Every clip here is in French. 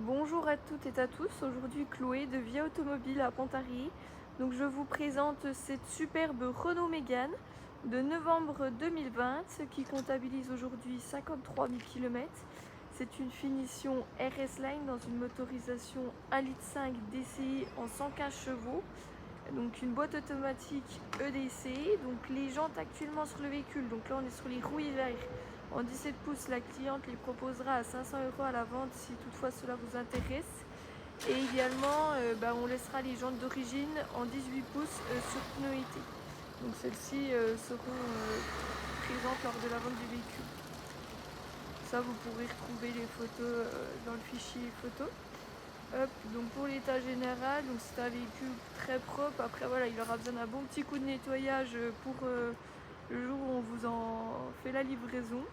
Bonjour à toutes et à tous, aujourd'hui Chloé de Via Automobile à Pontarlier. Donc je vous présente cette superbe Renault Mégane de novembre 2020 qui comptabilise aujourd'hui 53 000 km. C'est une finition RS Line dans une motorisation 1,5 litre DCI en 115 chevaux. Donc une boîte automatique EDC. Donc les jantes actuellement sur le véhicule, donc là on est sur les roues hiver en 17 pouces, la cliente les proposera à 500 € à la vente si toutefois cela vous intéresse. Et également, on laissera les jantes d'origine en 18 pouces sur pneus été. Donc celles-ci seront présentes lors de la vente du véhicule. Ça, vous pourrez retrouver les photos dans le fichier photo. Hop, donc pour l'état général, donc c'est un véhicule très propre. Après voilà, il aura besoin d'un bon petit coup de nettoyage pour le jour où on vous en fait la livraison.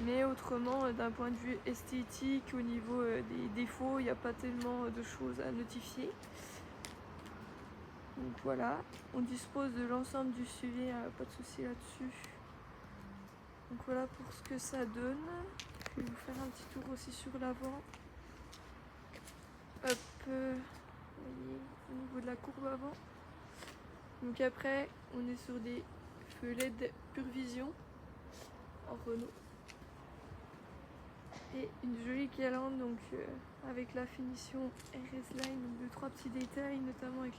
Mais autrement, d'un point de vue esthétique, au niveau des défauts, il n'y a pas tellement de choses à notifier. Donc voilà, on dispose de l'ensemble du suivi, pas de souci là-dessus. Donc voilà pour ce que ça donne. Je vais vous faire un petit tour aussi sur l'avant. Hop, vous voyez, au niveau de la courbe avant. Donc après, on est sur des feux LED Pure Vision en Renault. Et une jolie guirlande donc avec la finition RS Line, donc de 3 petits détails, notamment avec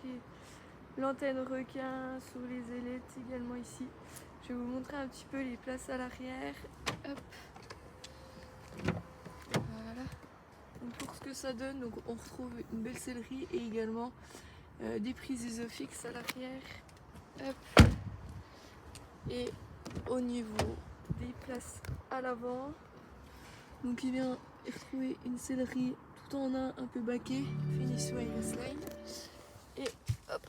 l'antenne requin sur les ailettes également ici. Je vais vous montrer un petit peu les places à l'arrière. Hop. Voilà. Donc pour ce que ça donne, donc on retrouve une belle sellerie et également des prises Isofix à l'arrière. Hop. Et au niveau des places à l'avant, donc il vient retrouver une sellerie tout en un peu baquet, finition RS Line. Et hop,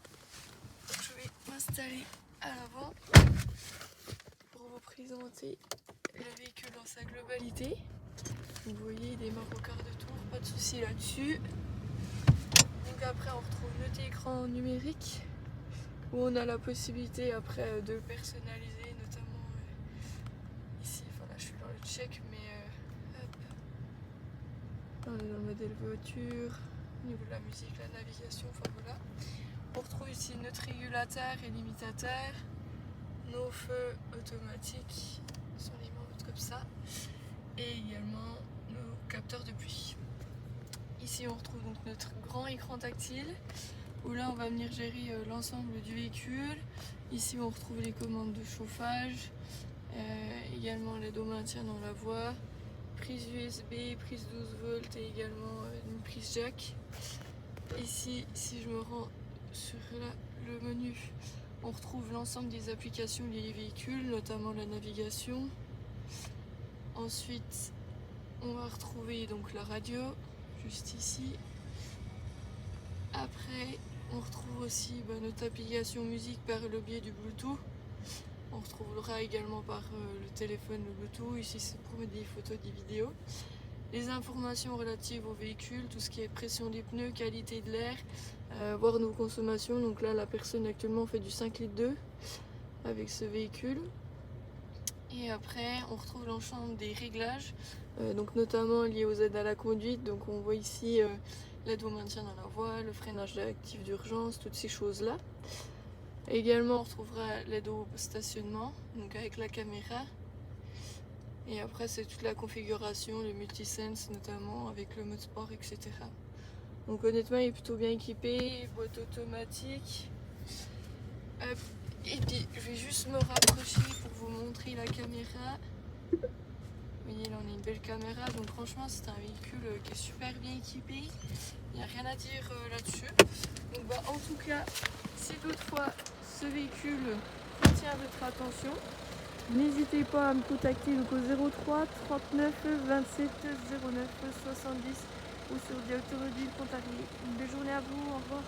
je vais m'installer à l'avant pour vous présenter le véhicule dans sa globalité. Vous voyez, il démarre au quart de tour, pas de souci là-dessus. Donc après, on retrouve notre écran numérique où on a la possibilité après de le personnaliser, notamment ici. Enfin là, je suis dans le check, mais hop. Là, on est dans le modèle voiture, au niveau de la musique, la navigation, enfin voilà. On retrouve ici notre régulateur et limitateur, nos feux automatiques sur les modes comme ça, et également nos capteurs de pluie. Ici on retrouve donc notre grand écran tactile, où là on va venir gérer l'ensemble du véhicule. Ici on retrouve les commandes de chauffage, également l'aide au maintien dans la voie, prise USB, prise 12 volts et également une prise jack. Ici, si je me rends sur le menu, on retrouve l'ensemble des applications liées au véhicule, notamment la navigation. Ensuite, on va retrouver donc la radio, juste ici. Après, on retrouve aussi notre application musique par le biais du Bluetooth. On retrouvera également par le téléphone le Bluetooth. Ici, c'est pour mettre des photos, des vidéos. Les informations relatives au véhicule, tout ce qui est pression des pneus, qualité de l'air, voir nos consommations. Donc là, la personne actuellement fait du 5 litres 2 avec ce véhicule. Et après, on retrouve l'ensemble des réglages, donc notamment liés aux aides à la conduite. Donc on voit ici l'aide au maintien dans la voie, le freinage actif d'urgence, toutes ces choses-là. Également, on retrouvera l'aide au stationnement, donc avec la caméra. Et après, c'est toute la configuration, le multisense notamment, avec le mode sport, etc. Donc honnêtement, il est plutôt bien équipé, boîte automatique. Hop. Et puis, je vais juste me rapprocher pour vous montrer la caméra. Vous voyez, là, on a une belle caméra. Donc franchement, c'est un véhicule qui est super bien équipé. Il n'y a rien à dire là-dessus. Donc en tout cas, si toutefois ce véhicule retient votre attention, n'hésitez pas à me contacter donc au 03 39 27 09 70 ou sur Via Automobile Pontarlier. Une belle journée à vous, au revoir.